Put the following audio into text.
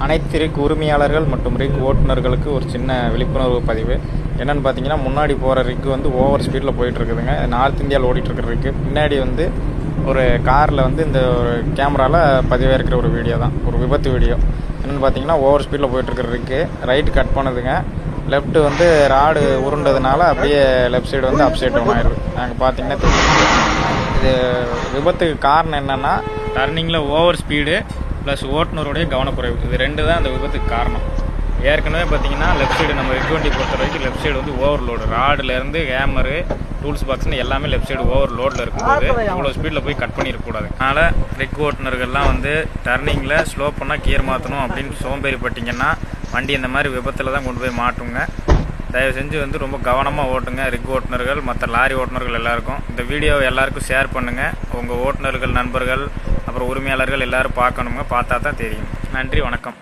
அனைத்து ரிக் உரிமையாளர்கள் மற்றும் ரிக் ஓட்டுநர்களுக்கு ஒரு சின்ன விழிப்புணர்வு பதிவு. என்னென்னு பார்த்தீங்கன்னா, முன்னாடி போகிற ரிக் வந்து ஓவர் ஸ்பீடில் போயிட்டுருக்குதுங்க. நார்த் இந்தியாவில் ஓடிட்டுருக்கிற ரிக்கு பின்னாடி வந்து ஒரு காரில் வந்து இந்த ஒரு கேமராவில் பதிவாயிருக்கிற ஒரு வீடியோ தான், ஒரு விபத்து வீடியோ. என்னென்னு பார்த்தீங்கன்னா, ஓவர் ஸ்பீடில் போயிட்டுருக்கிற ரிக்கு ரைட்டு கட் பண்ணுதுங்க. லெஃப்ட்டு வந்து ராடு உருண்டதுனால அப்படியே லெஃப்ட் சைடு வந்து அப் சைட் டவுன் ஆயிடுது. நாங்கள் பார்த்தீங்கன்னா தெரியும். இது விபத்துக்கு காரணம் என்னென்னா, டர்னிங்கில் ஓவர் ஸ்பீடு ப்ளஸ் ஓட்டுநருடைய கவனக்குறைவு, இது ரெண்டு தான் அந்த விபத்துக்கு காரணம். ஏற்கனவே பார்த்தீங்கன்னா லெஃப்ட் சைடு நம்ம ரிக் வண்டி பொறுத்த வரைக்கும் லெஃப்ட் சைடு வந்து ஓவர்லோடு, ராடுலேருந்து ஹேமரு டூல்ஸ் பாக்ஸ்னு எல்லாமே லெஃப்ட் சைடு ஓவர்லோடில் இருக்கும்போது இவ்வளோ ஸ்பீடில் போய் கட் பண்ணிடக்கூடாது. அதனால் ரிக் ஓட்டுநர்கள்லாம் வந்து டர்னிங்கில் ஸ்லோ பண்ணால் கியர் மாற்றணும் அப்படின்னு சோம்பேறிப்பட்டிங்கன்னா வண்டி இந்த மாதிரி விபத்தில் தான் கொண்டு போய் மாட்டுங்க. தயவு செஞ்சு வந்து ரொம்ப கவனமாக ஓட்டுங்க ரிக் ஓட்டுநர்கள், மற்ற லாரி ஓட்டுநர்கள் எல்லாருக்கும். இந்த வீடியோவை எல்லாருக்கும் ஷேர் பண்ணுங்கள். உங்கள் ஓட்டுநர்கள், நண்பர்கள், அப்புறம் உரிமையாளர்கள் எல்லோரும் பார்க்கணுங்க, பார்த்தா தான் தெரியும். நன்றி, வணக்கம்.